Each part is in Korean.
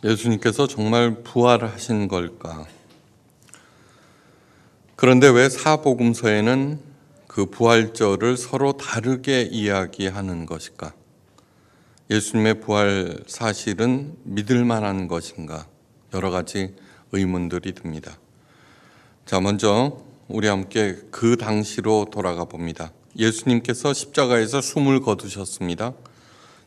예수님께서 정말 부활하신 걸까? 그런데 왜 사복음서에는 그 부활절을 서로 다르게 이야기하는 것일까? 예수님의 부활 사실은 믿을 만한 것인가? 여러 가지 의문들이 듭니다. 자, 먼저 우리 함께 그 당시로 돌아가 봅니다. 예수님께서 십자가에서 숨을 거두셨습니다.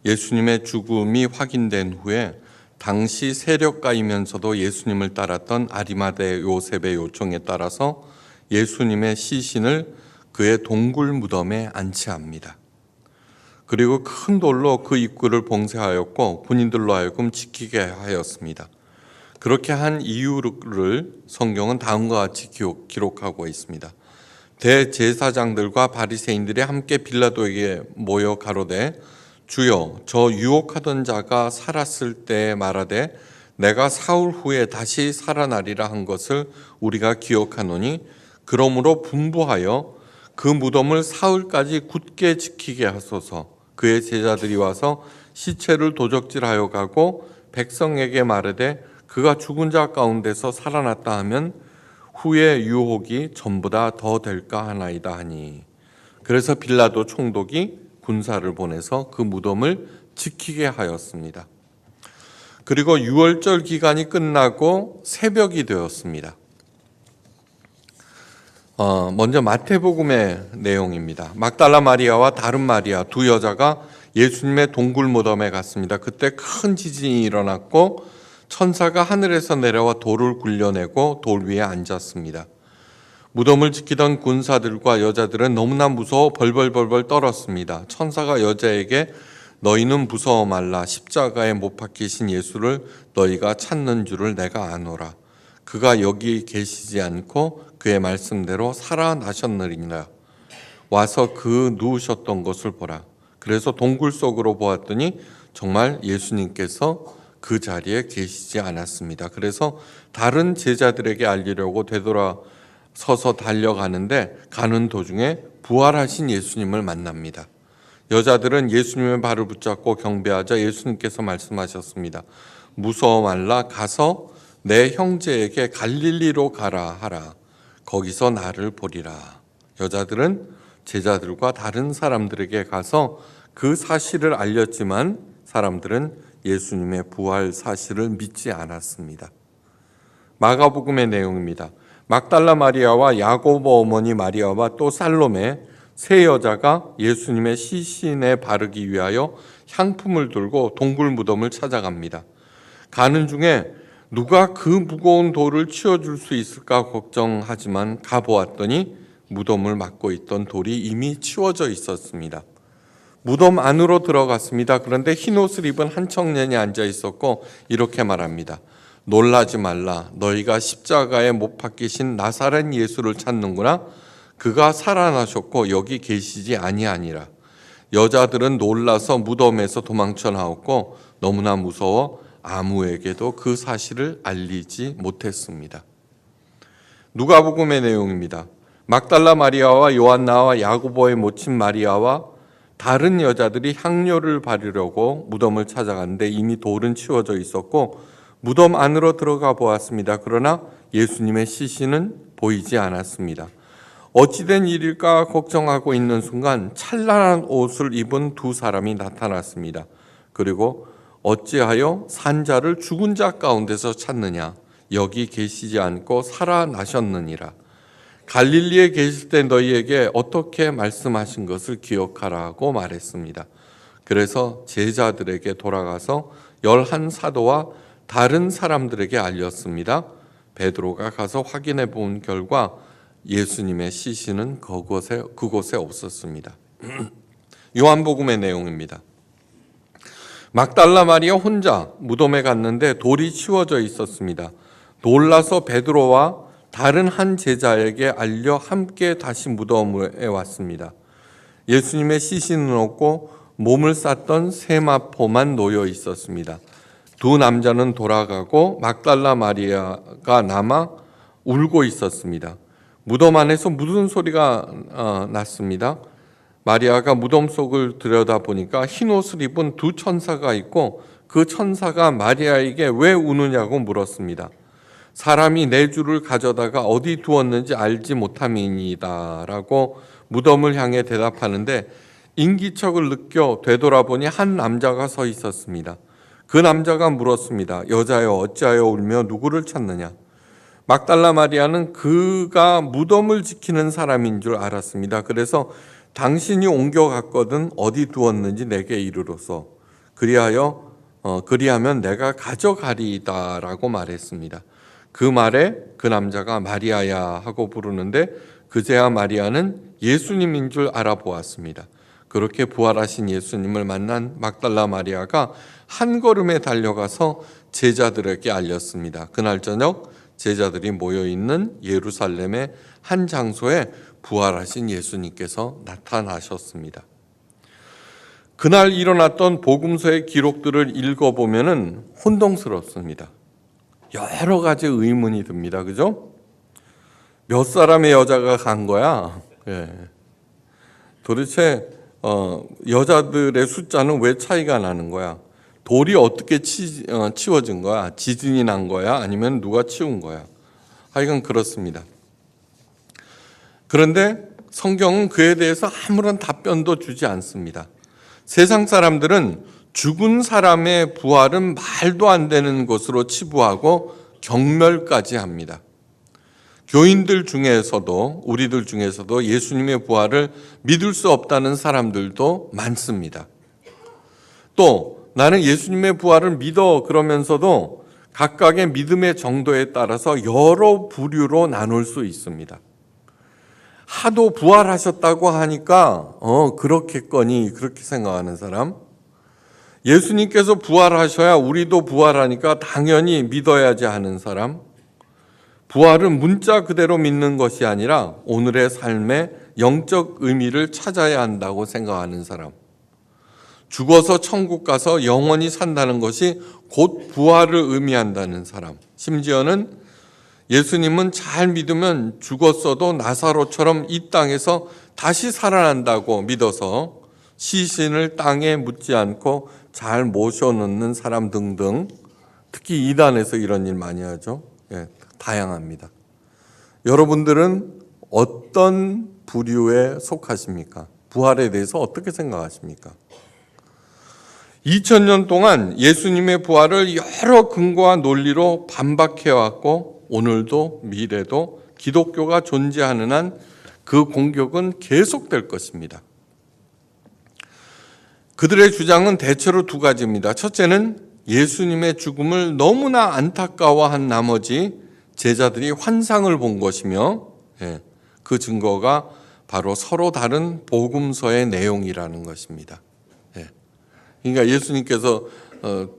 예수님의 죽음이 확인된 후에 당시 세력가이면서도 예수님을 따랐던 아리마대 요셉의 요청에 따라서 예수님의 시신을 그의 동굴 무덤에 안치합니다. 그리고 큰 돌로 그 입구를 봉쇄하였고 군인들로 하여금 지키게 하였습니다. 그렇게 한 이유를 성경은 다음과 같이 기록하고 있습니다. 대제사장들과 바리새인들이 함께 빌라도에게 모여 가로되 주여, 저 유혹하던 자가 살았을 때 말하되 내가 사흘 후에 다시 살아나리라 한 것을 우리가 기억하노니 그러므로 분부하여 그 무덤을 사흘까지 굳게 지키게 하소서. 그의 제자들이 와서 시체를 도적질하여 가고 백성에게 말하되 그가 죽은 자 가운데서 살아났다 하면 후에 유혹이 전보다 더 될까 하나이다 하니. 그래서 빌라도 총독이 군사를 보내서 그 무덤을 지키게 하였습니다. 그리고 유월절 기간이 끝나고 새벽이 되었습니다. 먼저 마태복음의 내용입니다. 막달라 마리아와 다른 마리아 두 여자가 예수님의 동굴 무덤에 갔습니다. 그때 큰 지진이 일어났고 천사가 하늘에서 내려와 돌을 굴려내고 돌 위에 앉았습니다. 무덤을 지키던 군사들과 여자들은 너무나 무서워 벌벌벌 떨었습니다. 천사가 여자에게 너희는 무서워 말라. 십자가에 못 박히신 예수를 너희가 찾는 줄을 내가 아노라. 그가 여기 계시지 않고 그의 말씀대로 살아나셨느니라. 와서 그 누우셨던 것을 보라. 그래서 동굴 속으로 보았더니 정말 예수님께서 그 자리에 계시지 않았습니다. 그래서 다른 제자들에게 알리려고 되돌아서서 달려가는데 가는 도중에 부활하신 예수님을 만납니다. 여자들은 예수님의 발을 붙잡고 경배하자 예수님께서 말씀하셨습니다. 무서워 말라. 가서 내 형제에게 갈릴리로 가라 하라. 거기서 나를 보리라. 여자들은 제자들과 다른 사람들에게 가서 그 사실을 알렸지만 사람들은 예수님의 부활 사실을 믿지 않았습니다. 마가복음의 내용입니다. 막달라 마리아와 야고보 어머니 마리아와 또 살로메 세 여자가 예수님의 시신에 바르기 위하여 향품을 들고 동굴 무덤을 찾아갑니다. 가는 중에 누가 그 무거운 돌을 치워줄 수 있을까 걱정하지만 가보았더니 무덤을 막고 있던 돌이 이미 치워져 있었습니다. 무덤 안으로 들어갔습니다. 그런데 흰옷을 입은 한 청년이 앉아 있었고 이렇게 말합니다. 놀라지 말라. 너희가 십자가에 못 박히신 나사렛 예수를 찾는구나. 그가 살아나셨고 여기 계시지 아니하니라. 여자들은 놀라서 무덤에서 도망쳐 나왔고 너무나 무서워 아무에게도 그 사실을 알리지 못했습니다. 누가복음의 내용입니다. 막달라 마리아와 요한나와 야고보의 모친 마리아와 다른 여자들이 향료를 바르려고 무덤을 찾아갔는데 이미 돌은 치워져 있었고 무덤 안으로 들어가 보았습니다. 그러나 예수님의 시신은 보이지 않았습니다. 어찌된 일일까 걱정하고 있는 순간 찬란한 옷을 입은 두 사람이 나타났습니다. 그리고 어찌하여 산자를 죽은 자 가운데서 찾느냐? 여기 계시지 않고 살아나셨느니라. 갈릴리에 계실 때 너희에게 어떻게 말씀하신 것을 기억하라고 말했습니다. 그래서 제자들에게 돌아가서 11사도와 다른 사람들에게 알렸습니다. 베드로가 가서 확인해 본 결과 예수님의 시신은 그곳에 없었습니다. 요한복음의 내용입니다. 막달라 마리아 혼자 무덤에 갔는데 돌이 치워져 있었습니다. 놀라서 베드로와 다른 한 제자에게 알려 함께 다시 무덤에 왔습니다. 예수님의 시신은 없고 몸을 쌌던 세마포만 놓여 있었습니다. 두 남자는 돌아가고 막달라 마리아가 남아 울고 있었습니다. 무덤 안에서 무슨 소리가 났습니다. 마리아가 무덤 속을 들여다보니까 흰 옷을 입은 두 천사가 있고 그 천사가 마리아에게 왜 우느냐고 물었습니다. 사람이 내 주를 가져다가 어디 두었는지 알지 못함이니이다 라고 무덤을 향해 대답하는데, 인기척을 느껴 되돌아보니 한 남자가 서 있었습니다. 그 남자가 물었습니다. 여자여, 어찌하여 울며 누구를 찾느냐? 막달라 마리아는 그가 무덤을 지키는 사람인 줄 알았습니다. 그래서 당신이 옮겨갔거든 어디 두었는지 내게 이르소서. 그리하면 내가 가져가리이다 라고 말했습니다. 그 말에 그 남자가 마리아야 하고 부르는데, 그제야 마리아는 예수님인 줄 알아보았습니다. 그렇게 부활하신 예수님을 만난 막달라 마리아가 한 걸음에 달려가서 제자들에게 알렸습니다. 그날 저녁 제자들이 모여있는 예루살렘의 한 장소에 부활하신 예수님께서 나타나셨습니다. 그날 일어났던 복음서의 기록들을 읽어보면 혼동스럽습니다. 여러 가지 의문이 듭니다. 그죠? 몇 사람의 여자가 간 거야? 도대체 여자들의 숫자는 왜 차이가 나는 거야? 돌이 어떻게 치워진 거야? 지진이 난 거야? 아니면 누가 치운 거야? 하여간 그렇습니다. 그런데 성경은 그에 대해서 아무런 답변도 주지 않습니다. 세상 사람들은 죽은 사람의 부활은 말도 안 되는 것으로 치부하고 경멸까지 합니다. 교인들 중에서도, 우리들 중에서도 예수님의 부활을 믿을 수 없다는 사람들도 많습니다. 또 나는 예수님의 부활을 믿어 그러면서도 각각의 믿음의 정도에 따라서 여러 부류로 나눌 수 있습니다. 하도 부활하셨다고 하니까 그렇겠거니 그렇게 생각하는 사람, 예수님께서 부활하셔야 우리도 부활하니까 당연히 믿어야지 하는 사람, 부활은 문자 그대로 믿는 것이 아니라 오늘의 삶의 영적 의미를 찾아야 한다고 생각하는 사람, 죽어서 천국 가서 영원히 산다는 것이 곧 부활을 의미한다는 사람, 심지어는 예수님은 잘 믿으면 죽었어도 나사로처럼 이 땅에서 다시 살아난다고 믿어서 시신을 땅에 묻지 않고 잘 모셔놓는 사람 등등, 특히 이단에서 이런 일 많이 하죠. 다양합니다. 여러분들은 어떤 부류에 속하십니까? 부활에 대해서 어떻게 생각하십니까? 2000년 동안 예수님의 부활을 여러 근거와 논리로 반박해왔고, 오늘도 미래도 기독교가 존재하는 한 그 공격은 계속될 것입니다. 그들의 주장은 대체로 두 가지입니다. 첫째는 예수님의 죽음을 너무나 안타까워한 나머지 제자들이 환상을 본 것이며, 그 증거가 바로 서로 다른 복음서의 내용이라는 것입니다. 그러니까 예수님께서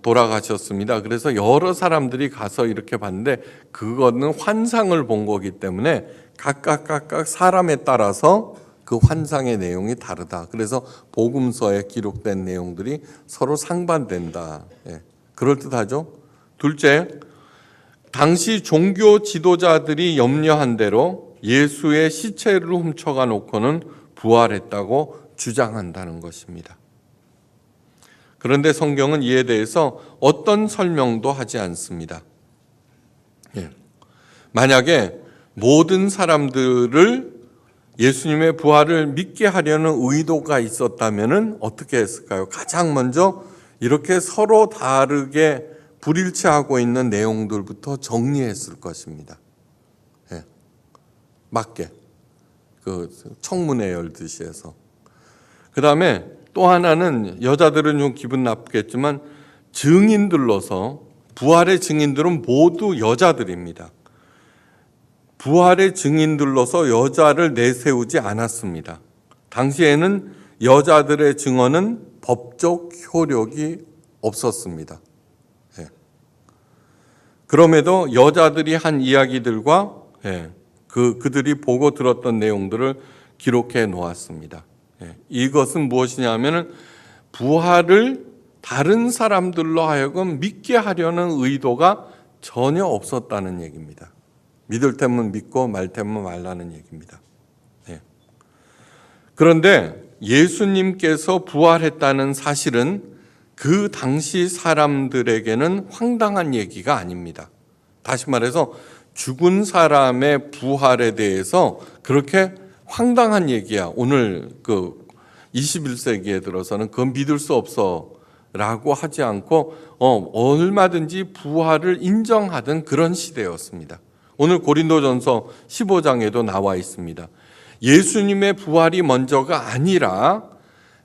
돌아가셨습니다. 그래서 여러 사람들이 가서 이렇게 봤는데 그거는 환상을 본 거기 때문에 각각 사람에 따라서 그 환상의 내용이 다르다. 그래서 복음서에 기록된 내용들이 서로 상반된다. 그럴듯하죠? 둘째, 당시 종교 지도자들이 염려한 대로 예수의 시체를 훔쳐가 놓고는 부활했다고 주장한다는 것입니다. 그런데 성경은 이에 대해서 어떤 설명도 하지 않습니다. 만약에 모든 사람들을 예수님의 부활을 믿게 하려는 의도가 있었다면 어떻게 했을까요? 가장 먼저 이렇게 서로 다르게 불일치하고 있는 내용들부터 정리했을 것입니다. 맞게 그 청문회 열듯이 해서. 그 다음에 또 하나는, 여자들은 좀 기분 나쁘겠지만 증인들로서, 부활의 증인들은 모두 여자들입니다. 부활의 증인들로서 여자를 내세우지 않았습니다. 당시에는 여자들의 증언은 법적 효력이 없었습니다. 그럼에도 여자들이 한 이야기들과 그들이 보고 들었던 내용들을 기록해 놓았습니다. 이것은 무엇이냐면 부활을 다른 사람들로 하여금 믿게 하려는 의도가 전혀 없었다는 얘기입니다. 믿을 테면 믿고 말 테면 말라는 얘기입니다. 그런데 예수님께서 부활했다는 사실은 그 당시 사람들에게는 황당한 얘기가 아닙니다. 다시 말해서 죽은 사람의 부활에 대해서 그렇게 황당한 얘기야. 오늘 그 21세기에 들어서는 그건 믿을 수 없어 라고 하지 않고 얼마든지 부활을 인정하던 그런 시대였습니다. 오늘 고린도전서 15장에도 나와 있습니다. 예수님의 부활이 먼저가 아니라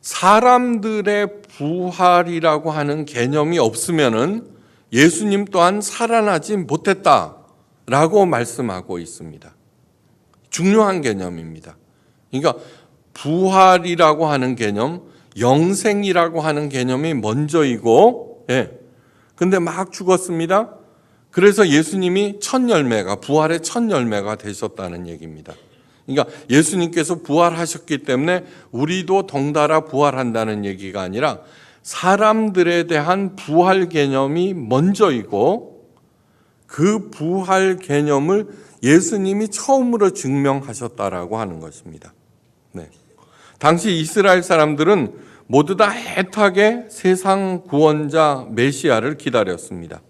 사람들의 부활이라고 하는 개념이 없으면은 예수님 또한 살아나지 못했다라고 말씀하고 있습니다. 중요한 개념입니다. 그러니까 부활이라고 하는 개념, 영생이라고 하는 개념이 먼저이고, 근데 막 죽었습니다. 그래서 예수님이 첫 열매가, 부활의 첫 열매가 되셨다는 얘기입니다. 그러니까 예수님께서 부활하셨기 때문에 우리도 덩달아 부활한다는 얘기가 아니라 사람들에 대한 부활 개념이 먼저이고 그 부활 개념을 예수님이 처음으로 증명하셨다라고 하는 것입니다. 네. 당시 이스라엘 사람들은 모두 다 애타게 세상 구원자 메시아를 기다렸습니다.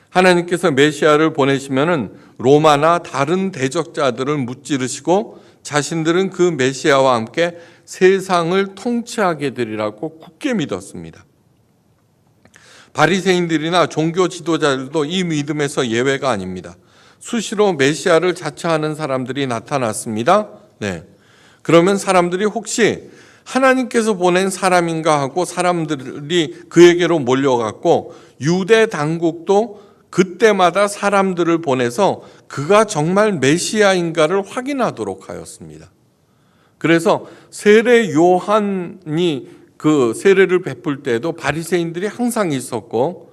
하나님께서 메시아를 보내시면은 로마나 다른 대적자들을 무찌르시고 자신들은 그 메시아와 함께 세상을 통치하게 되리라고 굳게 믿었습니다. 바리새인들이나 종교 지도자들도 이 믿음에서 예외가 아닙니다. 수시로 메시아를 자처하는 사람들이 나타났습니다. 네. 그러면 사람들이 혹시 하나님께서 보낸 사람인가 하고 사람들이 그에게로 몰려갔고 유대 당국도 그때마다 사람들을 보내서 그가 정말 메시아인가를 확인하도록 하였습니다. 그래서 세례 요한이 그 세례를 베풀 때도 바리새인들이 항상 있었고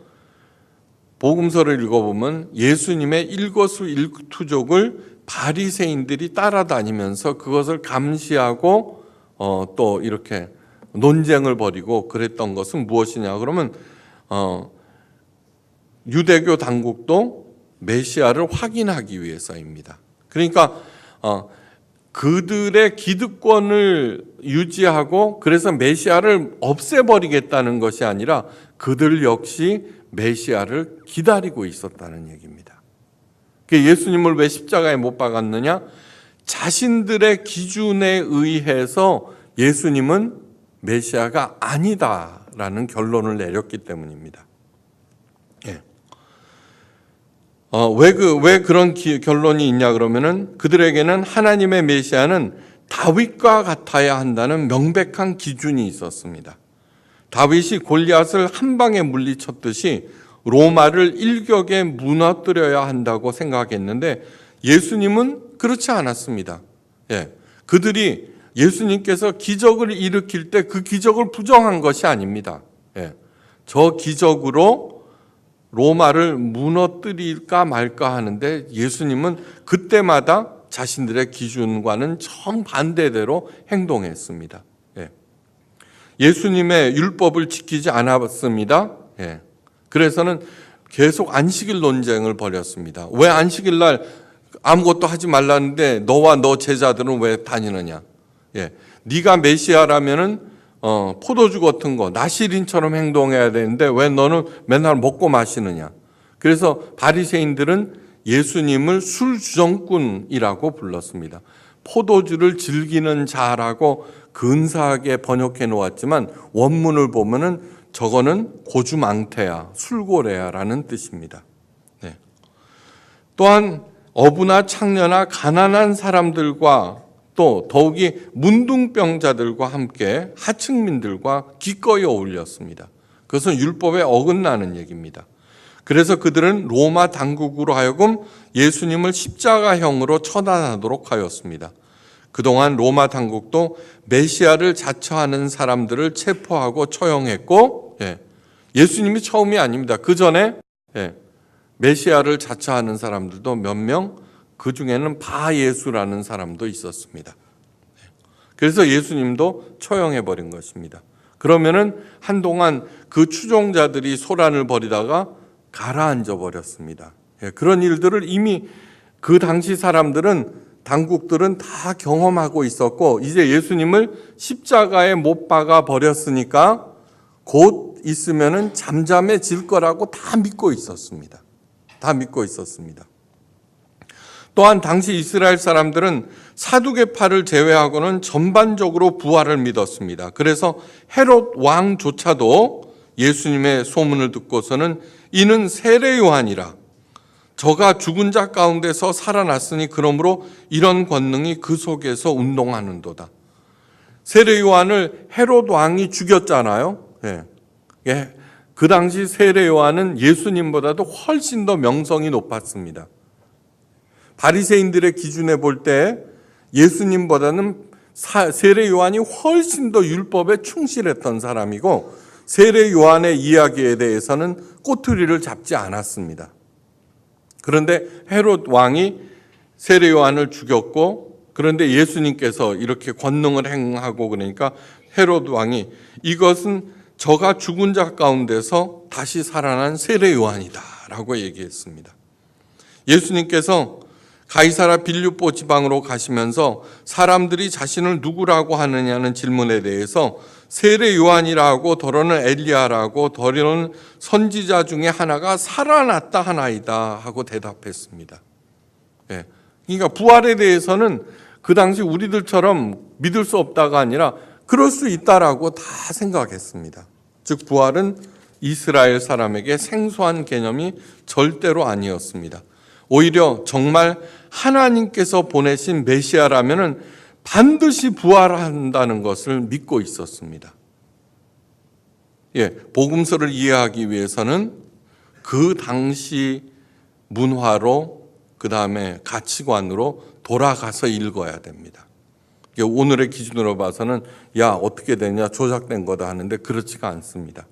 복음서를 읽어보면 예수님의 일거수일투족을 바리새인들이 따라다니면서 그것을 감시하고 또 이렇게 논쟁을 벌이고 그랬던 것은 무엇이냐 그러면 유대교 당국도 메시아를 확인하기 위해서입니다. 그러니까 그들의 기득권을 유지하고 그래서 메시아를 없애버리겠다는 것이 아니라 그들 역시 메시아를 기다리고 있었다는 얘기입니다. 예수님을 왜 십자가에 못 박았느냐? 자신들의 기준에 의해서 예수님은 메시아가 아니다라는 결론을 내렸기 때문입니다. 왜 그런 결론이 있냐 그러면은 그들에게는 하나님의 메시아는 다윗과 같아야 한다는 명백한 기준이 있었습니다. 다윗이 골리앗을 한 방에 물리쳤듯이 로마를 일격에 무너뜨려야 한다고 생각했는데 예수님은 그렇지 않았습니다. 그들이 예수님께서 기적을 일으킬 때 그 기적을 부정한 것이 아닙니다. 저 기적으로 로마를 무너뜨릴까 말까 하는데 예수님은 그때마다 자신들의 기준과는 정반대대로 행동했습니다. 예수님의 율법을 지키지 않았습니다. 그래서는 계속 안식일 논쟁을 벌였습니다. 왜 안식일 날 아무것도 하지 말라는데 너와 너 제자들은 왜 다니느냐? 네가 메시아라면은 포도주 같은 거 나시린처럼 행동해야 되는데 왜 너는 맨날 먹고 마시느냐? 그래서 바리새인들은 예수님을 술주정꾼이라고 불렀습니다. 포도주를 즐기는 자라고 근사하게 번역해 놓았지만 원문을 보면은 저거는 고주망태야, 술고래야라는 뜻입니다. 또한 어부나 창녀나 가난한 사람들과 또 더욱이 문둥병자들과 함께 하층민들과 기꺼이 어울렸습니다. 그것은 율법에 어긋나는 얘기입니다. 그래서 그들은 로마 당국으로 하여금 예수님을 십자가형으로 처단하도록 하였습니다. 그동안 로마 당국도 메시아를 자처하는 사람들을 체포하고 처형했고 예수님이 처음이 아닙니다. 그 전에 메시아를 자처하는 사람들도 몇 명, 그 중에는 바예수라는 사람도 있었습니다. 그래서 예수님도 처형해버린 것입니다. 그러면은 한동안 그 추종자들이 소란을 벌이다가 가라앉아 버렸습니다. 그런 일들을 이미 그 당시 사람들은 당국들은 다 경험하고 있었고 이제 예수님을 십자가에 못 박아 버렸으니까 곧 있으면은 잠잠해질 거라고 다 믿고 있었습니다. 다 믿고 있었습니다. 또한 당시 이스라엘 사람들은 사두개파를 제외하고는 전반적으로 부활을 믿었습니다. 그래서 헤롯 왕조차도 예수님의 소문을 듣고서는 이는 세례 요한이라, 저가 죽은 자 가운데서 살아났으니 그러므로 이런 권능이 그 속에서 운동하는도다. 세례 요한을 헤롯 왕이 죽였잖아요. 그 당시 세례 요한은 예수님보다도 훨씬 더 명성이 높았습니다. 바리새인들의 기준에 볼 때 예수님보다는 세례 요한이 훨씬 더 율법에 충실했던 사람이고, 세례 요한의 이야기에 대해서는 꼬투리를 잡지 않았습니다. 그런데 헤롯 왕이 세례 요한을 죽였고, 그런데 예수님께서 이렇게 권능을 행하고 그러니까 헤롯 왕이 이것은 저가 죽은 자 가운데서 다시 살아난 세례 요한이다 라고 얘기했습니다. 예수님께서 가이사라 빌립보 지방으로 가시면서 사람들이 자신을 누구라고 하느냐는 질문에 대해서 세례 요한이라고, 더러는 엘리야라고, 더러는 선지자 중에 하나가 살아났다 하나이다 하고 대답했습니다. 그러니까 부활에 대해서는 그 당시 우리들처럼 믿을 수 없다가 아니라 그럴 수 있다라고 다 생각했습니다. 즉 부활은 이스라엘 사람에게 생소한 개념이 절대로 아니었습니다. 오히려 정말 하나님께서 보내신 메시아라면은 반드시 부활한다는 것을 믿고 있었습니다. 복음서를 이해하기 위해서는 그 당시 문화로, 그 다음에 가치관으로 돌아가서 읽어야 됩니다. 오늘의 기준으로 봐서는 야 어떻게 되냐, 조작된 거다 하는데 그렇지가 않습니다.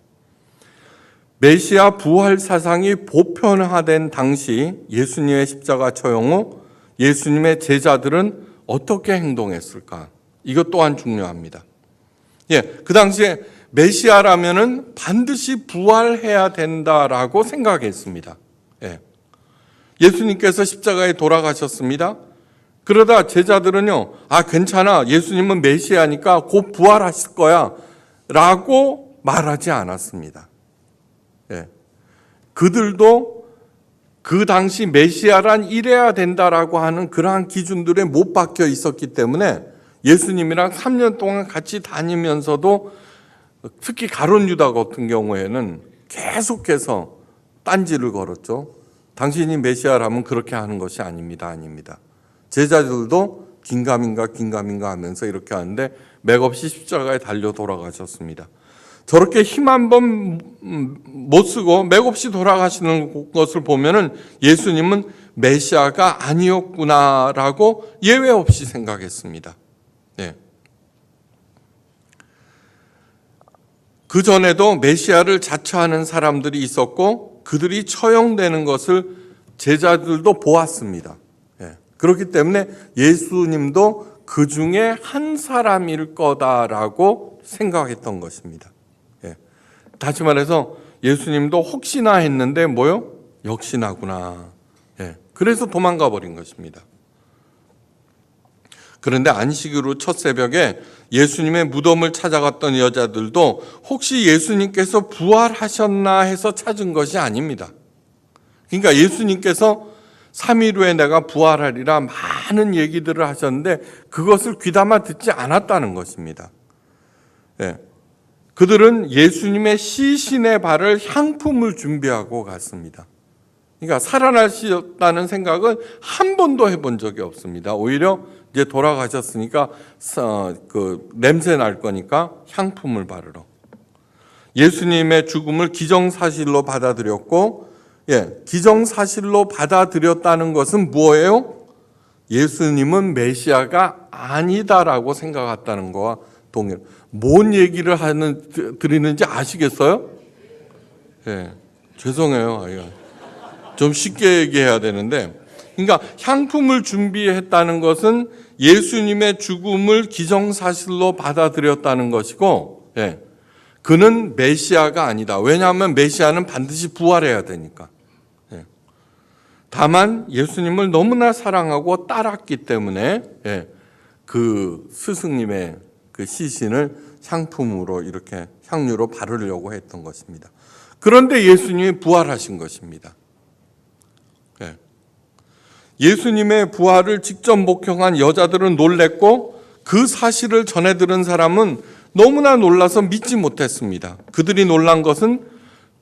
메시아 부활 사상이 보편화된 당시 예수님의 십자가 처형 후 예수님의 제자들은 어떻게 행동했을까? 이것 또한 중요합니다. 그 당시에 메시아라면은 반드시 부활해야 된다라고 생각했습니다. 예수님께서 십자가에 돌아가셨습니다. 그러다 제자들은요, 괜찮아, 예수님은 메시아니까 곧 부활하실 거야 라고 말하지 않았습니다. 그들도 그 당시 메시아란 이래야 된다라고 하는 그러한 기준들에 못 박혀 있었기 때문에 예수님이랑 3년 동안 같이 다니면서도 특히 가룟 유다 같은 경우에는 계속해서 딴지를 걸었죠. 당신이 메시아라면 그렇게 하는 것이 아닙니다. 제자들도 긴가민가 하면서 이렇게 하는데 맥없이 십자가에 달려 돌아가셨습니다. 저렇게 힘 한 번 못 쓰고 맥없이 돌아가시는 것을 보면은 예수님은 메시아가 아니었구나라고 예외 없이 생각했습니다. 그 전에도 메시아를 자처하는 사람들이 있었고 그들이 처형되는 것을 제자들도 보았습니다. 그렇기 때문에 예수님도 그 중에 한 사람일 거다라고 생각했던 것입니다. 다시 말해서 예수님도 혹시나 했는데 뭐요? 역시나구나. 그래서 도망가 버린 것입니다. 그런데 안식일로 첫 새벽에 예수님의 무덤을 찾아갔던 여자들도 혹시 예수님께서 부활하셨나 해서 찾은 것이 아닙니다. 그러니까 예수님께서 3일 후에 내가 부활하리라 많은 얘기들을 하셨는데 그것을 귀담아 듣지 않았다는 것입니다. 그들은 예수님의 시신의 발을 향품을 준비하고 갔습니다. 그러니까 살아나셨다는 생각은 한 번도 해본 적이 없습니다. 오히려 이제 돌아가셨으니까 그 냄새 날 거니까 향품을 바르러. 예수님의 죽음을 기정사실로 받아들였고, 기정사실로 받아들였다는 것은 뭐예요? 예수님은 메시아가 아니다라고 생각했다는 거와 동일. 뭔 얘기를 드리는지 아시겠어요? 죄송해요. 좀 쉽게 얘기해야 되는데, 그러니까 향품을 준비했다는 것은 예수님의 죽음을 기정사실로 받아들였다는 것이고, 그는 메시아가 아니다. 왜냐하면 메시아는 반드시 부활해야 되니까. 다만 예수님을 너무나 사랑하고 따랐기 때문에 그 스승님의 그 시신을 상품으로 이렇게 향유로 바르려고 했던 것입니다. 그런데 예수님이 부활하신 것입니다. 예수님의 부활을 직접 목격한 여자들은 놀랬고 그 사실을 전해 들은 사람은 너무나 놀라서 믿지 못했습니다. 그들이 놀란 것은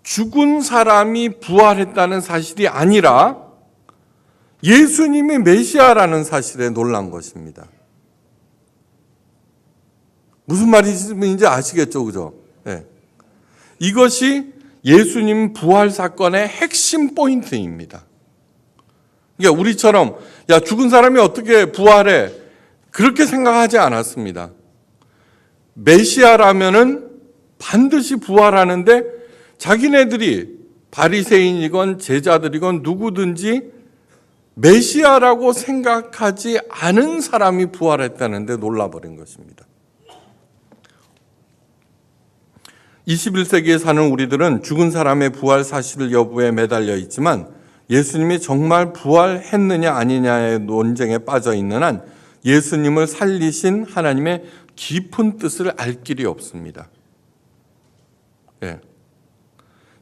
죽은 사람이 부활했다는 사실이 아니라 예수님이 메시아라는 사실에 놀란 것입니다. 무슨 말인지 아시겠죠? 그죠? 네. 이것이 예수님 부활 사건의 핵심 포인트입니다. 그러니까 우리처럼 야 죽은 사람이 어떻게 부활해? 그렇게 생각하지 않았습니다. 메시아라면은 반드시 부활하는데 자기네들이 바리새인이건 제자들이건 누구든지 메시아라고 생각하지 않은 사람이 부활했다는데 놀라버린 것입니다. 21세기에 사는 우리들은 죽은 사람의 부활 사실 여부에 매달려 있지만 예수님이 정말 부활했느냐 아니냐의 논쟁에 빠져 있는 한 예수님을 살리신 하나님의 깊은 뜻을 알 길이 없습니다.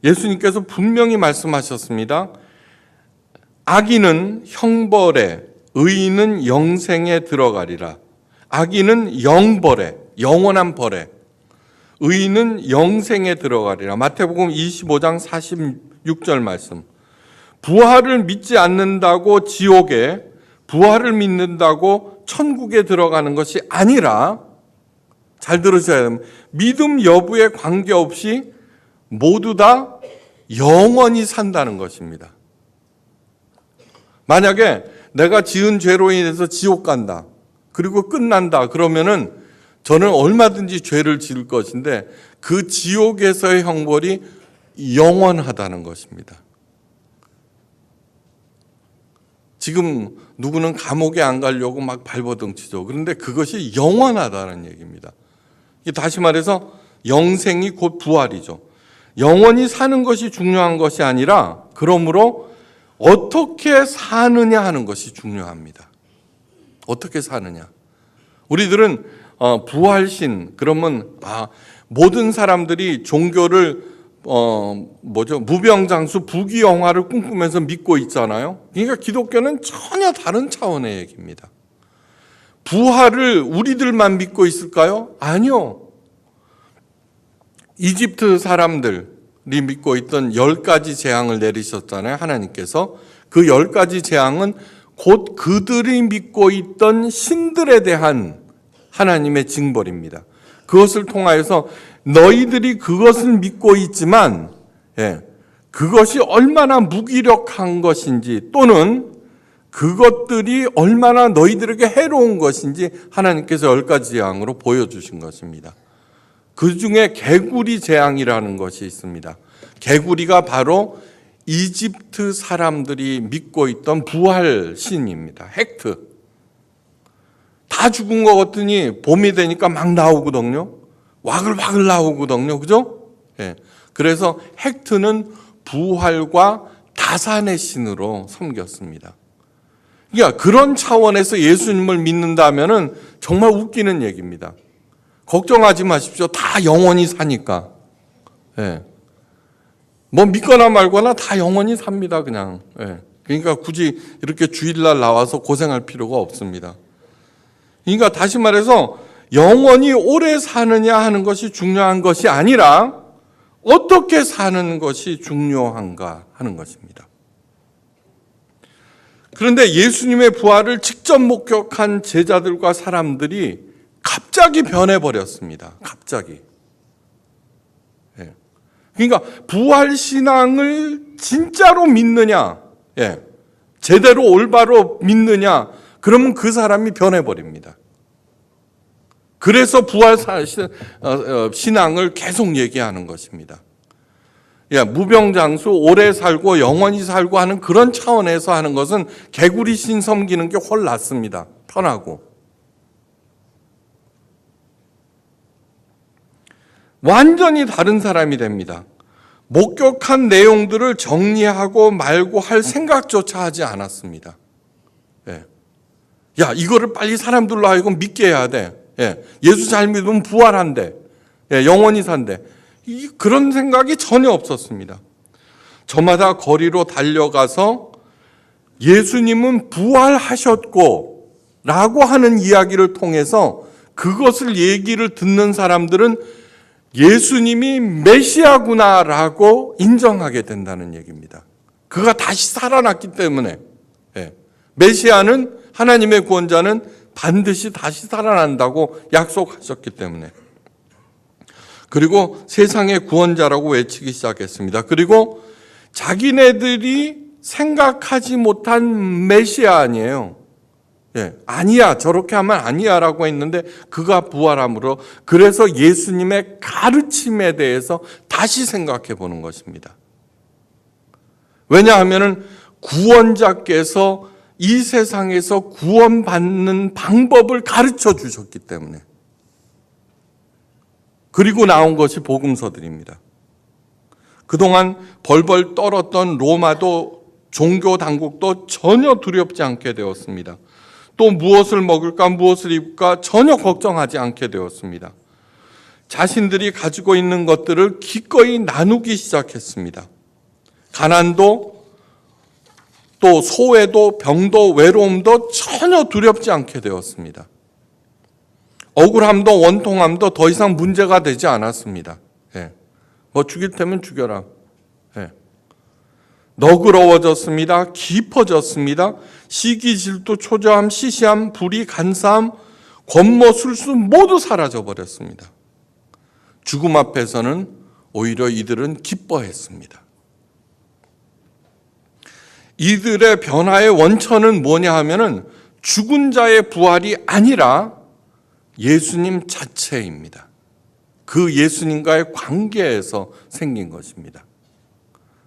예수님께서 분명히 말씀하셨습니다. 악인은 형벌에, 의인은 영생에 들어가리라. 악인은 영벌에, 영원한 벌에, 의인은 영생에 들어가리라. 마태복음 25장 46절 말씀. 부활을 믿지 않는다고 지옥에, 부활을 믿는다고 천국에 들어가는 것이 아니라, 잘 들으셔야 됩니다. 믿음 여부에 관계없이 모두 다 영원히 산다는 것입니다. 만약에 내가 지은 죄로 인해서 지옥 간다, 그리고 끝난다, 그러면은 저는 얼마든지 죄를 지을 것인데 그 지옥에서의 형벌이 영원하다는 것입니다. 지금 누구는 감옥에 안 가려고 막 발버둥치죠. 그런데 그것이 영원하다는 얘기입니다. 다시 말해서 영생이 곧 부활이죠. 영원히 사는 것이 중요한 것이 아니라 그러므로 어떻게 사느냐 하는 것이 중요합니다. 어떻게 사느냐. 우리들은 부활신, 그러면 모든 사람들이 종교를 무병장수 부귀영화를 꿈꾸면서 믿고 있잖아요. 그러니까 기독교는 전혀 다른 차원의 얘기입니다. 부활을 우리들만 믿고 있을까요? 아니요. 이집트 사람들이 믿고 있던 10가지 재앙을 내리셨잖아요. 하나님께서. 그 10가지 재앙은 곧 그들이 믿고 있던 신들에 대한 하나님의 징벌입니다. 그것을 통하여서 너희들이 그것을 믿고 있지만 그것이 얼마나 무기력한 것인지 또는 그것들이 얼마나 너희들에게 해로운 것인지 하나님께서 10가지 재앙으로 보여주신 것입니다. 그 중에 개구리 재앙이라는 것이 있습니다. 개구리가 바로 이집트 사람들이 믿고 있던 부활신입니다. 헥트. 다 죽은 것 같더니 봄이 되니까 막 나오거든요. 와글와글 나오거든요. 그죠? 그래서 헥트는 부활과 다산의 신으로 섬겼습니다. 그러니까 그런 차원에서 예수님을 믿는다면은 정말 웃기는 얘기입니다. 걱정하지 마십시오. 다 영원히 사니까. 뭐 믿거나 말거나 다 영원히 삽니다. 그냥. 그러니까 굳이 이렇게 주일날 나와서 고생할 필요가 없습니다. 그러니까 다시 말해서 영원히 오래 사느냐 하는 것이 중요한 것이 아니라 어떻게 사는 것이 중요한가 하는 것입니다. 그런데 예수님의 부활을 직접 목격한 제자들과 사람들이 갑자기 변해버렸습니다. 갑자기. 그러니까 부활신앙을 진짜로 믿느냐, 제대로 올바로 믿느냐, 그러면 그 사람이 변해버립니다. 그래서 부활 신앙을 계속 얘기하는 것입니다. 무병장수, 오래 살고 영원히 살고 하는 그런 차원에서 하는 것은 개구리 신 섬기는 게 훨 낫습니다. 편하고. 완전히 다른 사람이 됩니다. 목격한 내용들을 정리하고 말고 할 생각조차 하지 않았습니다. 이거를 빨리 사람들로 하여금 믿게 해야 돼. 예수 잘 믿으면 부활한대. 영원히 산대. 그런 생각이 전혀 없었습니다. 저마다 거리로 달려가서 예수님은 부활하셨고 라고 하는 이야기를 통해서 그것을 얘기를 듣는 사람들은 예수님이 메시아구나라고 인정하게 된다는 얘기입니다. 그가 다시 살아났기 때문에. 메시아는, 하나님의 구원자는 반드시 다시 살아난다고 약속하셨기 때문에. 그리고 세상의 구원자라고 외치기 시작했습니다. 그리고 자기네들이 생각하지 못한 메시아 아니에요. 아니야, 저렇게 하면 아니야 라고 했는데 그가 부활함으로, 그래서 예수님의 가르침에 대해서 다시 생각해 보는 것입니다. 왜냐하면 구원자께서 이 세상에서 구원받는 방법을 가르쳐 주셨기 때문에. 그리고 나온 것이 복음서들입니다. 그동안 벌벌 떨었던 로마도, 종교 당국도 전혀 두렵지 않게 되었습니다. 또 무엇을 먹을까, 무엇을 입을까 전혀 걱정하지 않게 되었습니다. 자신들이 가지고 있는 것들을 기꺼이 나누기 시작했습니다. 가난도, 또 소외도, 병도, 외로움도 전혀 두렵지 않게 되었습니다. 억울함도 원통함도 더 이상 문제가 되지 않았습니다. 뭐 죽일 테면 죽여라. 너그러워졌습니다. 깊어졌습니다. 시기, 질투, 초조함, 시시함, 불의, 간사함, 권모, 술수 모두 사라져버렸습니다. 죽음 앞에서는 오히려 이들은 기뻐했습니다. 이들의 변화의 원천은 뭐냐 하면은 죽은 자의 부활이 아니라 예수님 자체입니다. 그 예수님과의 관계에서 생긴 것입니다.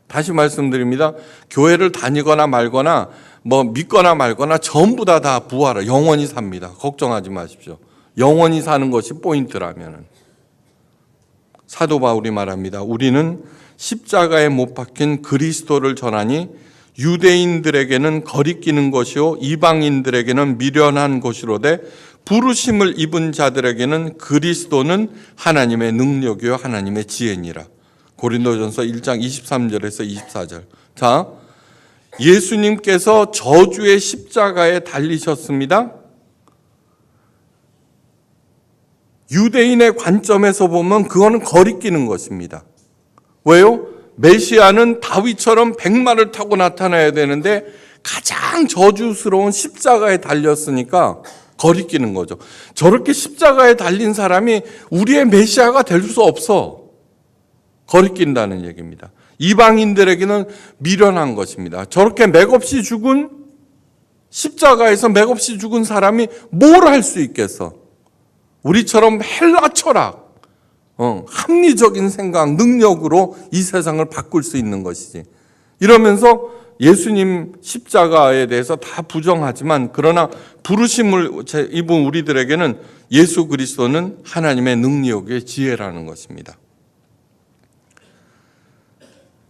다시 말씀드립니다. 교회를 다니거나 말거나 뭐 믿거나 말거나 전부 다 부활을 영원히 삽니다. 걱정하지 마십시오. 영원히 사는 것이 포인트라면은. 사도 바울이 말합니다. 우리는 십자가에 못 박힌 그리스도를 전하니 유대인들에게는 거리끼는 것이요 이방인들에게는 미련한 것이로되 부르심을 입은 자들에게는 그리스도는 하나님의 능력이요 하나님의 지혜니라. 고린도전서 1장 23절에서 24절. 자, 예수님께서 저주의 십자가에 달리셨습니다. 유대인의 관점에서 보면 그거는 거리끼는 것입니다. 왜요? 메시아는 다윗처럼 백마를 타고 나타나야 되는데 가장 저주스러운 십자가에 달렸으니까 거리끼는 거죠. 저렇게 십자가에 달린 사람이 우리의 메시아가 될 수 없어. 거리낀다는 얘기입니다. 이방인들에게는 미련한 것입니다. 저렇게 맥없이 죽은, 십자가에서 맥없이 죽은 사람이 뭘 할 수 있겠어? 우리처럼 헬라 철학, 합리적인 생각, 능력으로 이 세상을 바꿀 수 있는 것이지. 이러면서 예수님 십자가에 대해서 다 부정하지만, 그러나 부르심을 입은 우리들에게는 예수 그리스도는 하나님의 능력의 지혜라는 것입니다.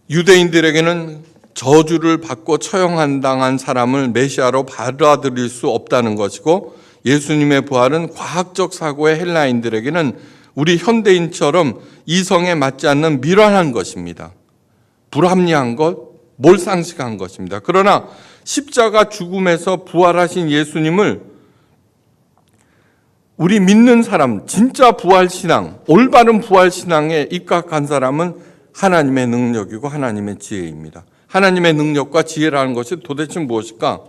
유대인들에게는 저주를 받고 처형당한 사람을 메시아로 받아들일 수 없다는 것이고, 예수님의 부활은 과학적 사고의 헬라인들에게는 우리 현대인처럼 이성에 맞지 않는 미련한 것입니다. 불합리한 것, 몰상식한 것입니다. 그러나 십자가 죽음에서 부활하신 예수님을 우리 믿는 사람, 진짜 부활신앙, 올바른 부활신앙에 입각한 사람은 하나님의 능력이고 하나님의 지혜입니다. 하나님의 능력과 지혜라는 것이 도대체 무엇일까?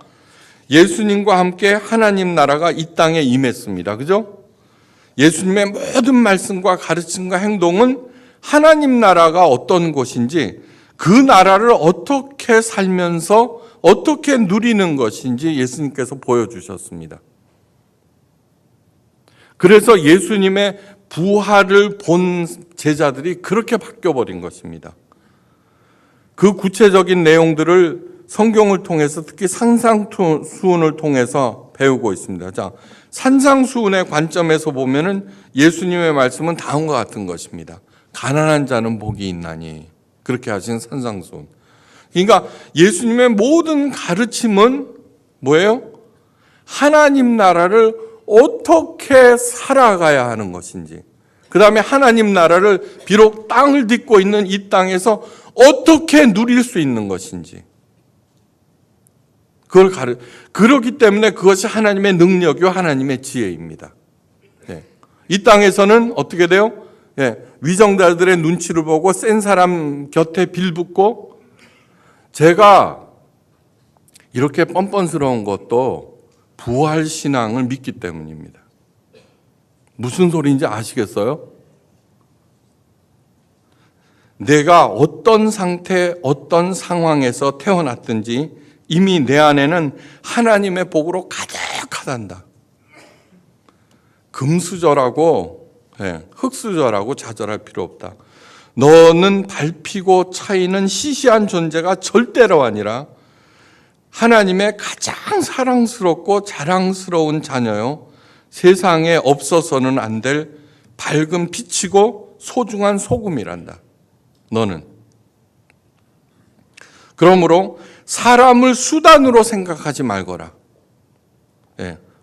예수님과 함께 하나님 나라가 이 땅에 임했습니다. 그죠? 예수님의 모든 말씀과 가르침과 행동은 하나님 나라가 어떤 곳인지, 그 나라를 어떻게 살면서 어떻게 누리는 것인지 예수님께서 보여주셨습니다. 그래서 예수님의 부활을 본 제자들이 그렇게 바뀌어버린 것입니다. 그 구체적인 내용들을 성경을 통해서, 특히 산상수훈을 통해서 배우고 있습니다. 자, 산상수훈의 관점에서 보면은 예수님의 말씀은 다음과 같은 것입니다. 가난한 자는 복이 있나니, 그렇게 하신 산상수훈. 그러니까 예수님의 모든 가르침은 뭐예요? 하나님 나라를 어떻게 살아가야 하는 것인지, 그 다음에 하나님 나라를 비록 땅을 딛고 있는 이 땅에서 어떻게 누릴 수 있는 것인지. 그렇기 때문에 그것이 하나님의 능력이요 하나님의 지혜입니다. 이 땅에서는 어떻게 돼요? 위정자들의 눈치를 보고 센 사람 곁에 빌붙고, 제가 이렇게 뻔뻔스러운 것도 부활신앙을 믿기 때문입니다. 무슨 소리인지 아시겠어요? 내가 어떤 상태, 어떤 상황에서 태어났든지 이미 내 안에는 하나님의 복으로 가득하단다. 금수저라고, 흙수저라고 좌절할 필요 없다. 너는 밟히고 차이는 시시한 존재가 절대로 아니라 하나님의 가장 사랑스럽고 자랑스러운 자녀요, 세상에 없어서는 안 될 밝은 빛이고 소중한 소금이란다. 너는. 그러므로 사람을 수단으로 생각하지 말거라.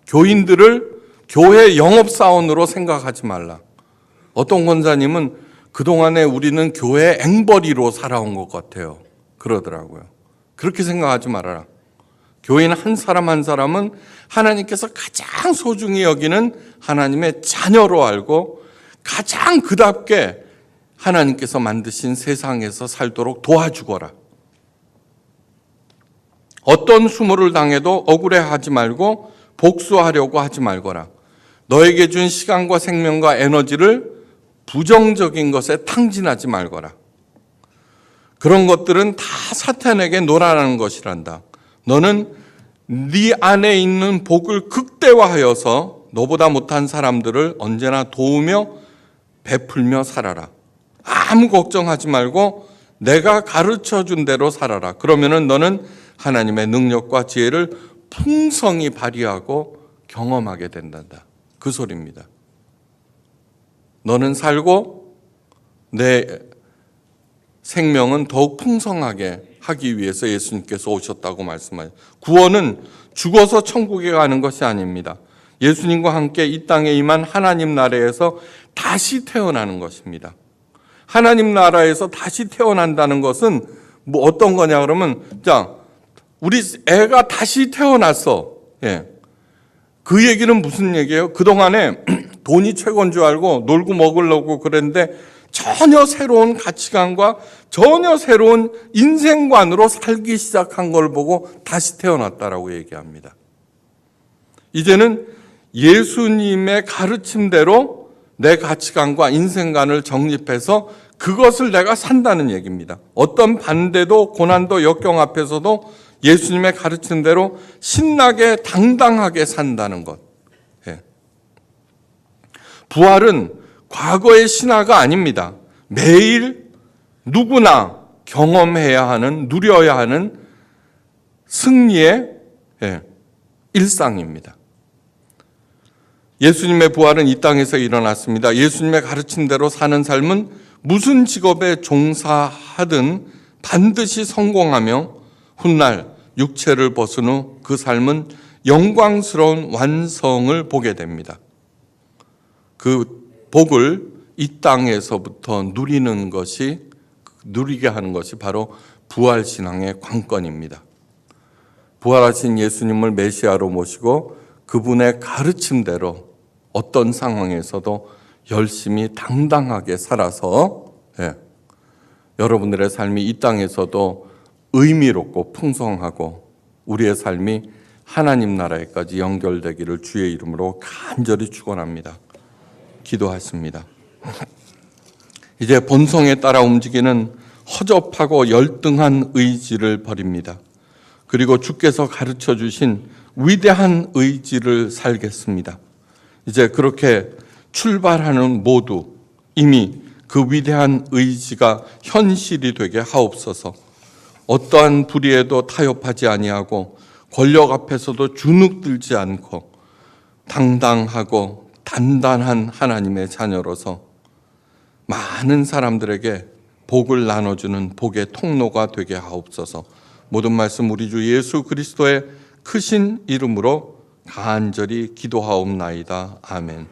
교인들을 교회 영업사원으로 생각하지 말라. 어떤 권사님은 그동안에 우리는 교회 앵벌이로 살아온 것 같아요. 그러더라고요. 그렇게 생각하지 말아라. 교인 한 사람 한 사람은 하나님께서 가장 소중히 여기는 하나님의 자녀로 알고 가장 그답게 하나님께서 만드신 세상에서 살도록 도와주거라. 어떤 수모를 당해도 억울해하지 말고 복수하려고 하지 말거라. 너에게 준 시간과 생명과 에너지를 부정적인 것에 탕진하지 말거라. 그런 것들은 다 사탄에게 놀아나는 것이란다. 너는 네 안에 있는 복을 극대화하여서 너보다 못한 사람들을 언제나 도우며 베풀며 살아라. 아무 걱정하지 말고 내가 가르쳐준 대로 살아라. 그러면은 너는 하나님의 능력과 지혜를 풍성히 발휘하고 경험하게 된단다. 그 소리입니다. 너는 살고 내 생명은 더욱 풍성하게 하기 위해서 예수님께서 오셨다고 말씀하세요. 구원은 죽어서 천국에 가는 것이 아닙니다. 예수님과 함께 이 땅에 임한 하나님 나라에서 다시 태어나는 것입니다. 하나님 나라에서 다시 태어난다는 것은 뭐 어떤 거냐 그러면, 자, 우리 애가 다시 태어났어. 그 얘기는 무슨 얘기예요? 그동안에 돈이 최고인 줄 알고 놀고 먹으려고 그랬는데 전혀 새로운 가치관과 전혀 새로운 인생관으로 살기 시작한 걸 보고 다시 태어났다라고 얘기합니다. 이제는 예수님의 가르침대로 내 가치관과 인생관을 정립해서 그것을 내가 산다는 얘기입니다. 어떤 반대도 고난도 역경 앞에서도 예수님의 가르침대로 신나게 당당하게 산다는 것. 부활은 과거의 신화가 아닙니다. 매일 누구나 경험해야 하는, 누려야 하는 승리의 일상입니다. 예수님의 부활은 이 땅에서 일어났습니다. 예수님의 가르침대로 사는 삶은 무슨 직업에 종사하든 반드시 성공하며 훗날 육체를 벗은 후 그 삶은 영광스러운 완성을 보게 됩니다. 그 복을 이 땅에서부터 누리게 하는 것이 바로 부활신앙의 관건입니다. 부활하신 예수님을 메시아로 모시고 그분의 가르침대로 어떤 상황에서도 열심히 당당하게 살아서 여러분들의 삶이 이 땅에서도 의미롭고 풍성하고 우리의 삶이 하나님 나라에까지 연결되기를 주의 이름으로 간절히 축원합니다. 기도하십니다. 이제 본성에 따라 움직이는 허접하고 열등한 의지를 버립니다. 그리고 주께서 가르쳐 주신 위대한 의지를 살겠습니다. 이제 그렇게 출발하는 모두 이미 그 위대한 의지가 현실이 되게 하옵소서. 어떠한 불의에도 타협하지 아니하고 권력 앞에서도 주눅들지 않고 당당하고 단단한 하나님의 자녀로서 많은 사람들에게 복을 나눠주는 복의 통로가 되게 하옵소서. 모든 말씀 우리 주 예수 그리스도의 크신 이름으로 간절히 기도하옵나이다. 아멘.